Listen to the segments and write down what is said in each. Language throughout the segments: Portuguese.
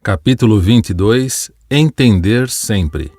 Capítulo 22 – Entender sempre.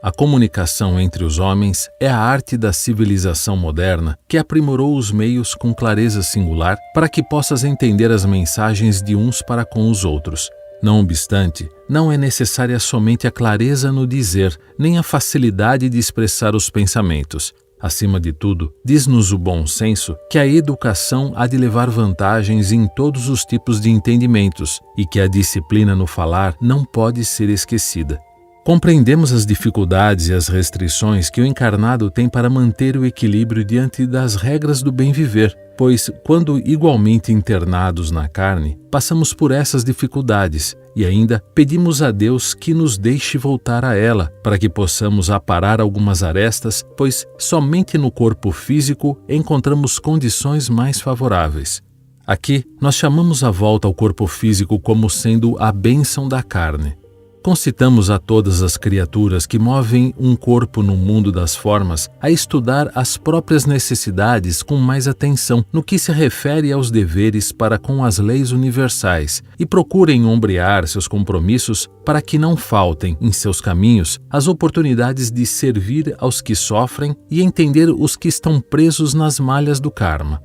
A comunicação entre os homens é a arte da civilização moderna que aprimorou os meios com clareza singular para que possas entender as mensagens de uns para com os outros. Não obstante, não é necessária somente a clareza no dizer, nem a facilidade de expressar os pensamentos. Acima de tudo, diz-nos o bom senso que a educação há de levar vantagens em todos os tipos de entendimentos e que a disciplina no falar não pode ser esquecida. Compreendemos as dificuldades e as restrições que o encarnado tem para manter o equilíbrio diante das regras do bem viver, pois, quando igualmente internados na carne, passamos por essas dificuldades e ainda pedimos a Deus que nos deixe voltar a ela, para que possamos aparar algumas arestas, pois somente no corpo físico encontramos condições mais favoráveis. Aqui, nós chamamos a volta ao corpo físico como sendo a bênção da carne. Concitamos a todas as criaturas que movem um corpo no mundo das formas a estudar as próprias necessidades com mais atenção no que se refere aos deveres para com as leis universais e procurem ombrear seus compromissos para que não faltem em seus caminhos as oportunidades de servir aos que sofrem e entender os que estão presos nas malhas do karma.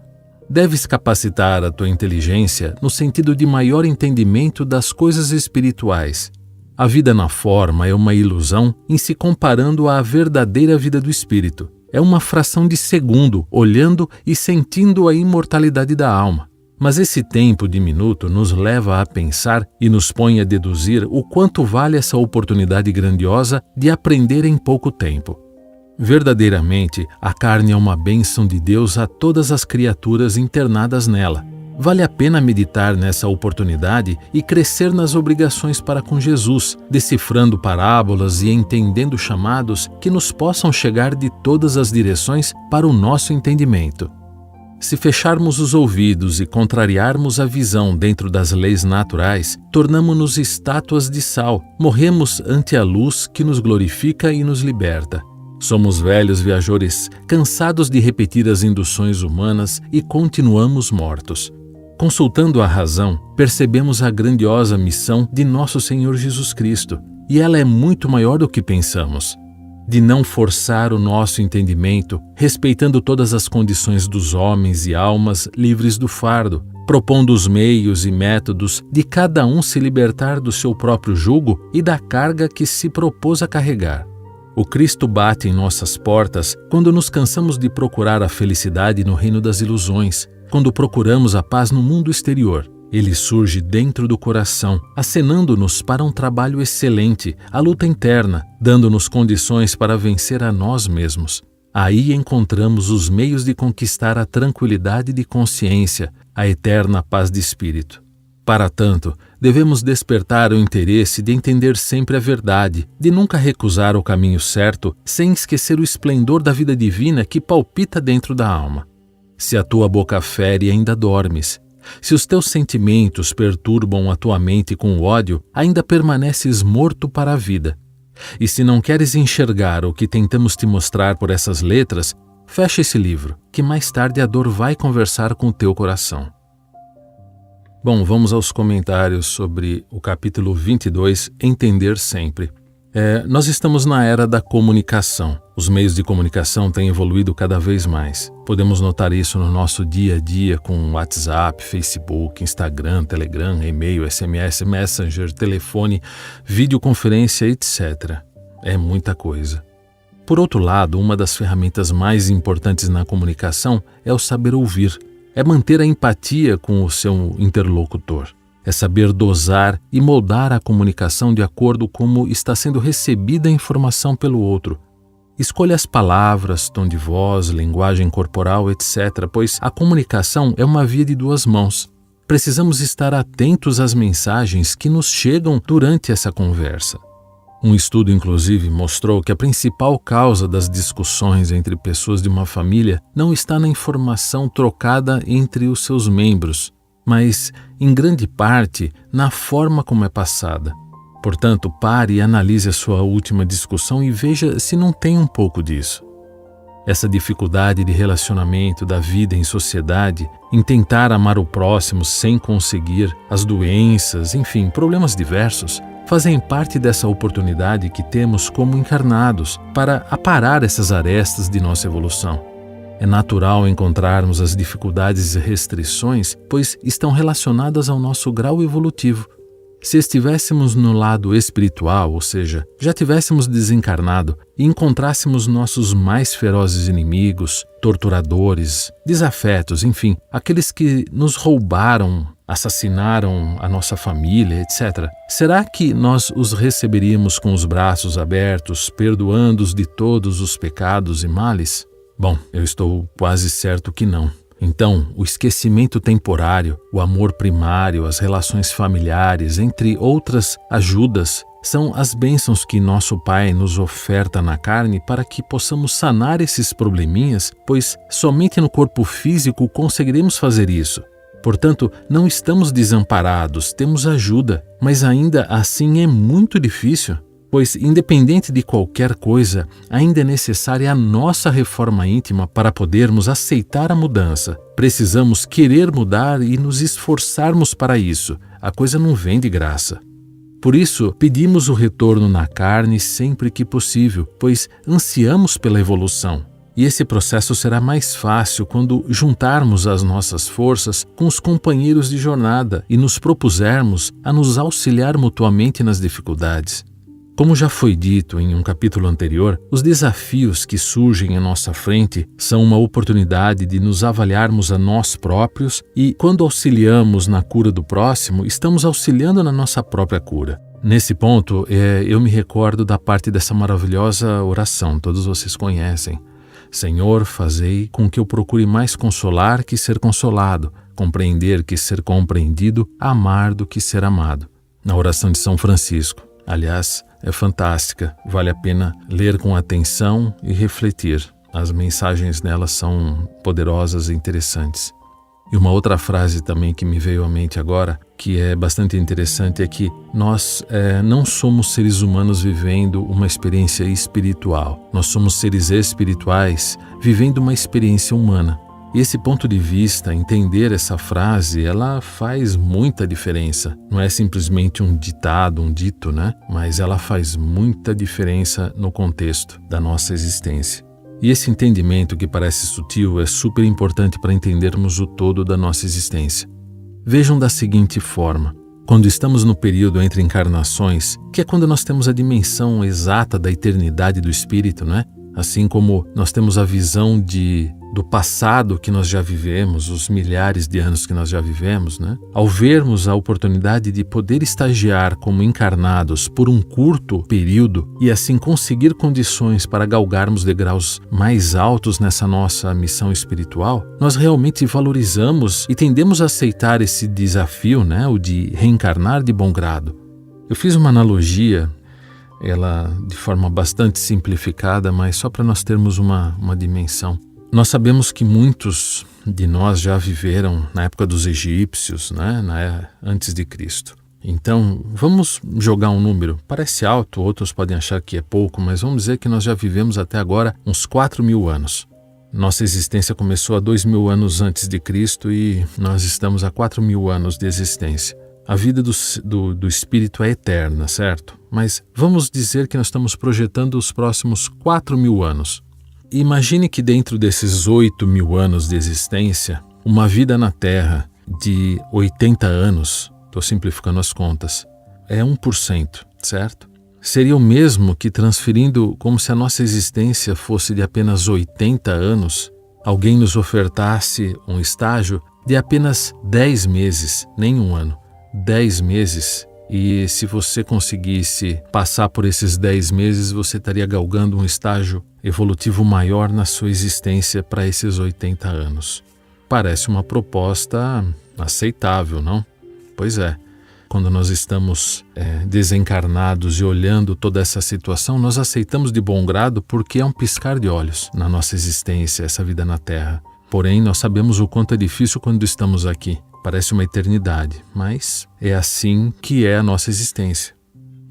Deves capacitar a tua inteligência no sentido de maior entendimento das coisas espirituais. A vida na forma é uma ilusão em se comparando à verdadeira vida do espírito. É uma fração de segundo, olhando e sentindo a imortalidade da alma. Mas esse tempo diminuto nos leva a pensar e nos põe a deduzir o quanto vale essa oportunidade grandiosa de aprender em pouco tempo. Verdadeiramente, a carne é uma bênção de Deus a todas as criaturas internadas nela. Vale a pena meditar nessa oportunidade e crescer nas obrigações para com Jesus, decifrando parábolas e entendendo chamados que nos possam chegar de todas as direções para o nosso entendimento. Se fecharmos os ouvidos e contrariarmos a visão dentro das leis naturais, tornamo-nos estátuas de sal, morremos ante a luz que nos glorifica e nos liberta. Somos velhos viajores, cansados de repetir as induções humanas e continuamos mortos. Consultando a razão, percebemos a grandiosa missão de nosso Senhor Jesus Cristo, e ela é muito maior do que pensamos. De não forçar o nosso entendimento, respeitando todas as condições dos homens e almas livres do fardo, propondo os meios e métodos de cada um se libertar do seu próprio jugo e da carga que se propôs a carregar. O Cristo bate em nossas portas quando nos cansamos de procurar a felicidade no reino das ilusões, quando procuramos a paz no mundo exterior. Ele surge dentro do coração, acenando-nos para um trabalho excelente, a luta interna, dando-nos condições para vencer a nós mesmos. Aí encontramos os meios de conquistar a tranquilidade de consciência, a eterna paz de espírito. Para tanto, devemos despertar o interesse de entender sempre a verdade, de nunca recusar o caminho certo, sem esquecer o esplendor da vida divina que palpita dentro da alma. Se a tua boca fere, ainda dormes. Se os teus sentimentos perturbam a tua mente com ódio, ainda permaneces morto para a vida. E se não queres enxergar o que tentamos te mostrar por essas letras, fecha esse livro, que mais tarde a dor vai conversar com o teu coração. Bom, vamos aos comentários sobre o capítulo 22, Entender sempre. Nós estamos na era da comunicação. Os meios de comunicação têm evoluído cada vez mais. Podemos notar isso no nosso dia a dia com WhatsApp, Facebook, Instagram, Telegram, e-mail, SMS, Messenger, telefone, videoconferência, etc. É muita coisa. Por outro lado, uma das ferramentas mais importantes na comunicação é o saber ouvir. É manter a empatia com o seu interlocutor. É saber dosar e moldar a comunicação de acordo com como está sendo recebida a informação pelo outro. Escolha as palavras, tom de voz, linguagem corporal, etc., pois a comunicação é uma via de duas mãos. Precisamos estar atentos às mensagens que nos chegam durante essa conversa. Um estudo, inclusive, mostrou que a principal causa das discussões entre pessoas de uma família não está na informação trocada entre os seus membros, mas, em grande parte, na forma como é passada. Portanto, pare e analise a sua última discussão e veja se não tem um pouco disso. essa dificuldade de relacionamento, da vida em sociedade, em tentar amar o próximo sem conseguir, as doenças, enfim, problemas diversos, fazem parte dessa oportunidade que temos como encarnados para aparar essas arestas de nossa evolução. É natural encontrarmos as dificuldades e restrições, pois estão relacionadas ao nosso grau evolutivo. Se estivéssemos no lado espiritual, ou seja, já tivéssemos desencarnado e encontrássemos nossos mais ferozes inimigos, torturadores, desafetos, enfim, aqueles que nos roubaram, assassinaram a nossa família, etc., será que nós os receberíamos com os braços abertos, perdoando-os de todos os pecados e males? Bom, eu estou quase certo que não. Então, o esquecimento temporário, o amor primário, as relações familiares, entre outras ajudas, são as bênçãos que nosso Pai nos oferta na carne para que possamos sanar esses probleminhas, pois somente no corpo físico conseguiremos fazer isso. Portanto, não estamos desamparados, temos ajuda, mas ainda assim é muito difícil. Pois, independente de qualquer coisa, ainda é necessária a nossa reforma íntima para podermos aceitar a mudança. Precisamos querer mudar e nos esforçarmos para isso. A coisa não vem de graça. Por isso, pedimos o retorno na carne sempre que possível, pois ansiamos pela evolução. E esse processo será mais fácil quando juntarmos as nossas forças com os companheiros de jornada e nos propusermos a nos auxiliar mutuamente nas dificuldades. Como já foi dito em um capítulo anterior, os desafios que surgem à nossa frente são uma oportunidade de nos avaliarmos a nós próprios e, quando auxiliamos na cura do próximo, estamos auxiliando na nossa própria cura. Nesse ponto, eu me recordo da parte dessa maravilhosa oração, todos vocês conhecem. Senhor, fazei com que eu procure mais consolar que ser consolado, compreender que ser compreendido, amar do que ser amado. Na oração de São Francisco. Aliás, é fantástica, vale a pena ler com atenção e refletir. As mensagens nela são poderosas e interessantes. E uma outra frase também que me veio à mente agora, que é bastante interessante, é que nós não somos seres humanos vivendo uma experiência espiritual. Nós somos seres espirituais vivendo uma experiência humana. E esse ponto de vista, entender essa frase, ela faz muita diferença. Não é simplesmente um ditado, um dito, né? Mas ela faz muita diferença no contexto da nossa existência. E esse entendimento que parece sutil é super importante para entendermos o todo da nossa existência. Vejam da seguinte forma. Quando estamos no período entre encarnações, que é quando nós temos a dimensão exata da eternidade do espírito, né? Assim como nós temos a visão do passado que nós já vivemos, os milhares de anos que nós já vivemos, né? Ao vermos a oportunidade de poder estagiar como encarnados por um curto período e assim conseguir condições para galgarmos degraus mais altos nessa nossa missão espiritual, nós realmente valorizamos e tendemos a aceitar esse desafio, né? O de reencarnar de bom grado. Eu fiz uma analogia, ela de forma bastante simplificada, mas só para nós termos uma dimensão. Nós sabemos que muitos de nós já viveram na época dos egípcios, né, antes de Cristo. Então, vamos jogar um número. Parece alto, outros podem achar que é pouco, mas vamos dizer que nós já vivemos até agora uns 4.000 anos. Nossa existência começou há 2.000 anos antes de Cristo e nós estamos há 4.000 anos de existência. A vida do espírito é eterna, certo? Mas vamos dizer que nós estamos projetando os próximos 4.000 anos. Imagine que dentro desses 8.000 anos de existência, uma vida na Terra de 80 anos, estou simplificando as contas, é 1%, certo? Seria o mesmo que transferindo como se a nossa existência fosse de apenas 80 anos, alguém nos ofertasse um estágio de apenas 10 meses, nem um ano. 10 meses, e se você conseguisse passar por esses 10 meses, você estaria galgando um estágio evolutivo maior na sua existência para esses 80 anos. Parece uma proposta aceitável, não? Pois é, quando nós estamos desencarnados e olhando toda essa situação, nós aceitamos de bom grado porque é um piscar de olhos na nossa existência, essa vida na Terra. Porém, nós sabemos o quanto é difícil quando estamos aqui. Parece uma eternidade, mas é assim que é a nossa existência.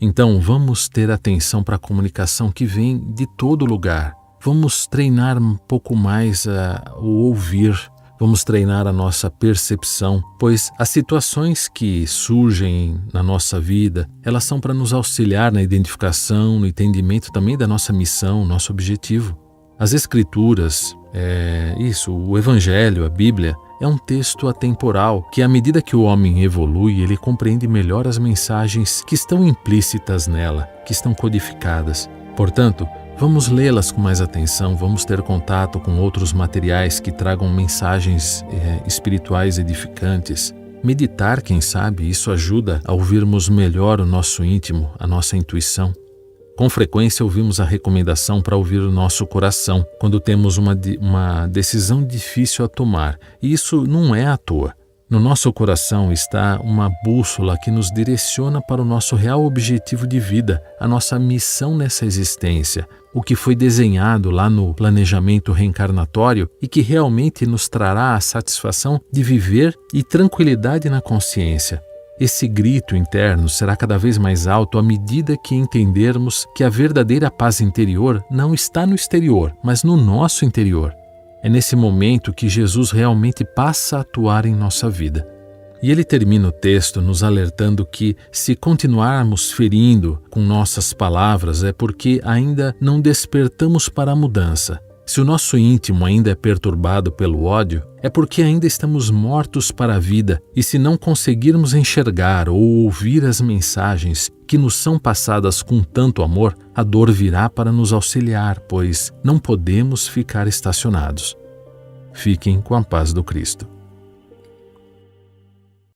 Então, vamos ter atenção para a comunicação que vem de todo lugar. vamos treinar um pouco mais o ouvir, vamos treinar a nossa percepção, pois as situações que surgem na nossa vida, elas são para nos auxiliar na identificação, no entendimento também da nossa missão, nosso objetivo. As Escrituras, o Evangelho, a Bíblia, é um texto atemporal que, à medida que o homem evolui, ele compreende melhor as mensagens que estão implícitas nela, que estão codificadas. Portanto, vamos lê-las com mais atenção, vamos ter contato com outros materiais que tragam mensagens espirituais edificantes. Meditar, quem sabe, isso ajuda a ouvirmos melhor o nosso íntimo, a nossa intuição. Com frequência ouvimos a recomendação para ouvir o nosso coração quando temos uma decisão difícil a tomar, e isso não é à toa. No nosso coração está uma bússola que nos direciona para o nosso real objetivo de vida, a nossa missão nessa existência, o que foi desenhado lá no planejamento reencarnatório e que realmente nos trará a satisfação de viver e tranquilidade na consciência. Esse grito interno será cada vez mais alto à medida que entendermos que a verdadeira paz interior não está no exterior, mas no nosso interior. É nesse momento que Jesus realmente passa a atuar em nossa vida. E ele termina o texto nos alertando que, se continuarmos ferindo com nossas palavras, é porque ainda não despertamos para a mudança. Se o nosso íntimo ainda é perturbado pelo ódio, é porque ainda estamos mortos para a vida, e se não conseguirmos enxergar ou ouvir as mensagens que nos são passadas com tanto amor, a dor virá para nos auxiliar, pois não podemos ficar estacionados. Fiquem com a paz do Cristo.